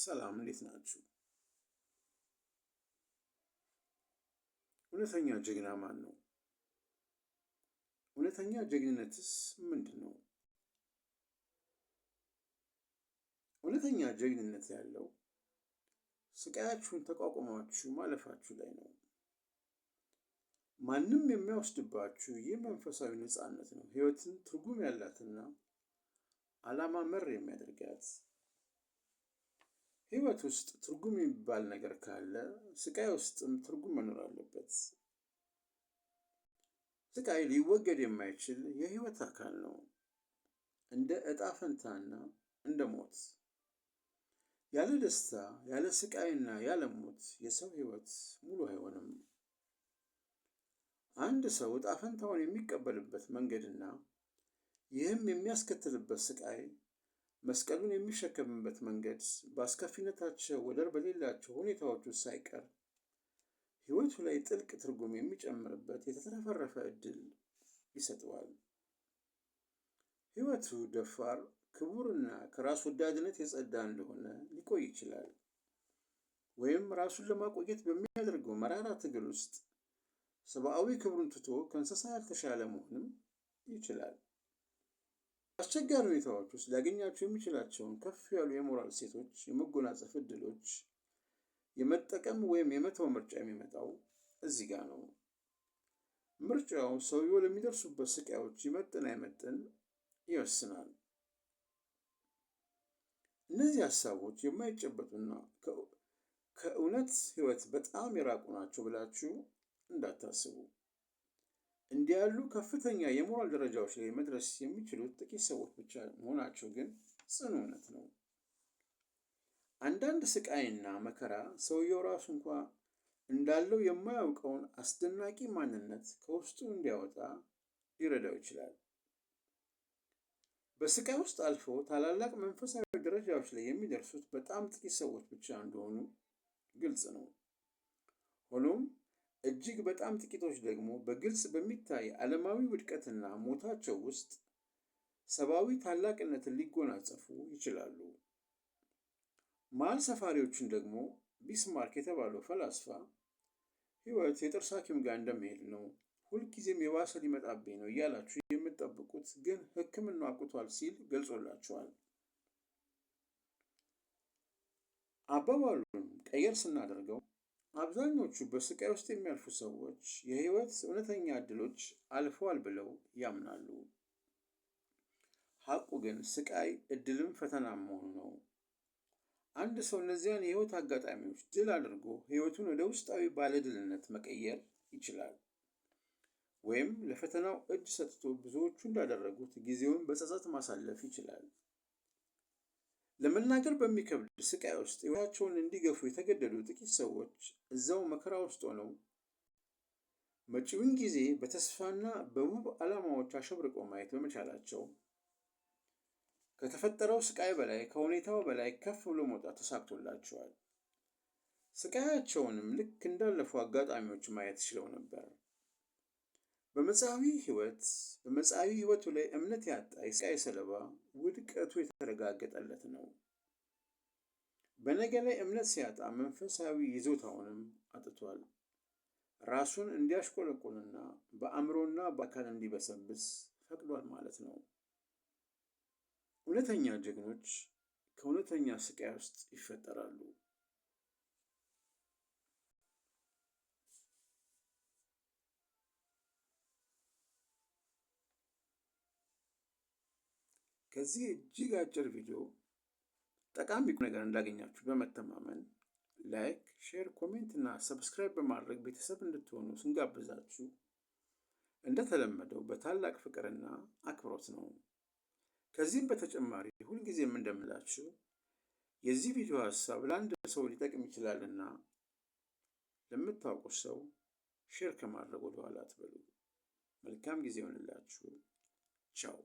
ሰላም እንዴት ናችሁ? እውነተኛ ጀግና ማን ነው? እውነተኛ ጀግንነትስ ምንድን ነው? እውነተኛ ጀግንነት ያለው ስቃያችሁን ተቋቁማችሁ ማለፋችሁ ላይ ነው። ማንም የሚያወስድባችሁ ይህ መንፈሳዊ ነፃነት ነው ህይወትን ትርጉም ያላትና ዓላማ መር የሚያደርጋት። ህይወት ውስጥ ትርጉም የሚባል ነገር ካለ ስቃይ ውስጥም ትርጉም መኖር አለበት። ስቃይ ሊወገድ የማይችል የህይወት አካል ነው። እንደ እጣ ፈንታና እንደ ሞት። ያለ ደስታ፣ ያለ ስቃይና ያለ ሞት የሰው ህይወት ሙሉ አይሆንም። አንድ ሰው እጣ ፈንታውን የሚቀበልበት መንገድና ይህም የሚያስከትልበት ስቃይ መስቀሉን የሚሸከምበት መንገድ በአስከፊነታቸው ወደር በሌላቸው ሁኔታዎች ውስጥ ሳይቀር ህይወቱ ላይ ጥልቅ ትርጉም የሚጨምርበት የተትረፈረፈ እድል ይሰጠዋል። ህይወቱ ደፋር፣ ክቡርና ከራስ ወዳድነት የጸዳ እንደሆነ ሊቆይ ይችላል። ወይም ራሱን ለማቆየት በሚያደርገው መራራ ትግል ውስጥ ሰብአዊ ክብሩን ትቶ ከእንስሳ ያልተሻለ መሆንም ይችላል። አስቸጋሪ ሁኔታዎች ውስጥ ሊያገኛቸው የሚችላቸውን ከፍ ያሉ የሞራል እሴቶች የመጎናጸፍ እድሎች የመጠቀም ወይም የመተው ምርጫ የሚመጣው እዚህ ጋር ነው። ምርጫው ሰውየው ለሚደርሱበት ስቃዮች ይመጥን አይመጥን ይወስናል። እነዚህ ሀሳቦች የማይጨበጡና ከእውነት ህይወት በጣም የራቁ ናቸው ብላችሁ እንዳታስቡ። እንዲህ ያሉ ከፍተኛ የሞራል ደረጃዎች ላይ መድረስ የሚችሉት ጥቂት ሰዎች ብቻ መሆናቸው ግን ጽኑ እውነት ነው። አንዳንድ ስቃይና መከራ ሰውየው ራሱ እንኳ እንዳለው የማያውቀውን አስደናቂ ማንነት ከውስጡ እንዲያወጣ ሊረዳው ይችላል። በስቃይ ውስጥ አልፎ ታላላቅ መንፈሳዊ ደረጃዎች ላይ የሚደርሱት በጣም ጥቂት ሰዎች ብቻ እንደሆኑ ግልጽ ነው። ሆኖም እጅግ በጣም ጥቂቶች ደግሞ በግልጽ በሚታይ ዓለማዊ ውድቀትና ሞታቸው ውስጥ ሰብአዊ ታላቅነትን ሊጎናጸፉ ይችላሉ። መሃል ሰፋሪዎችን ደግሞ ቢስማርክ የተባለው ፈላስፋ ህይወት የጥርስ ሐኪም ጋር እንደመሄድ ነው፣ ሁልጊዜም የባሰ ሊመጣብኝ ነው እያላችሁ የምትጠብቁት ግን ሕክምናው አብቅቷል ሲል ገልጾላችኋል። አባባሉን ቀየር ስናደርገው አብዛኞቹ በስቃይ ውስጥ የሚያልፉ ሰዎች የህይወት እውነተኛ እድሎች አልፈዋል ብለው ያምናሉ። ሐቁ ግን ስቃይ እድልም ፈተናም መሆኑ ነው። አንድ ሰው እነዚያን የህይወት አጋጣሚዎች ድል አድርጎ ህይወቱን ወደ ውስጣዊ ባለድልነት መቀየር ይችላል። ወይም ለፈተናው እጅ ሰጥቶ ብዙዎቹ እንዳደረጉት ጊዜውን በጸጸት ማሳለፍ ይችላል። ለመናገር በሚከብድ ስቃይ ውስጥ ህይወታቸውን እንዲገፉ የተገደዱ ጥቂት ሰዎች እዛው መከራ ውስጥ ሆነው መጪውን ጊዜ በተስፋና በውብ ዓላማዎች አሸብርቀው ማየት በመቻላቸው ከተፈጠረው ስቃይ በላይ ከሁኔታው በላይ ከፍ ብሎ መውጣት ተሳክቶላቸዋል። ስቃያቸውንም ልክ እንዳለፉ አጋጣሚዎች ማየት ችለው ነበር። በመጻኢ ህይወቱ ላይ እምነት ያጣ የስቃይ ሰለባ ውድቀቱ የተረጋገጠለት ነው። በነገ ላይ እምነት ሲያጣ መንፈሳዊ ይዞታውንም አጥቷል። ራሱን እንዲያሽቆለቁልና በአእምሮና በአካል እንዲበሰብስ ፈቅዷል ማለት ነው። እውነተኛ ጀግኖች ከእውነተኛ ስቃይ ውስጥ ይፈጠራሉ። ከዚህ እጅግ አጭር ቪዲዮ ጠቃሚ ነገር እንዳገኛችሁ በመተማመን ላይክ፣ ሼር፣ ኮሜንት እና ሰብስክራይብ በማድረግ ቤተሰብ እንድትሆኑ ስንጋብዛችሁ እንደተለመደው በታላቅ ፍቅርና አክብሮት ነው። ከዚህም በተጨማሪ ሁልጊዜም እንደምላችሁ የዚህ ቪዲዮ ሀሳብ ለአንድ ሰው ሊጠቅም ይችላልና ለምታውቁት ሰው ሼር ከማድረግ ወደኋላ አትበሉ። መልካም ጊዜ ይሆንላችሁ። ቻው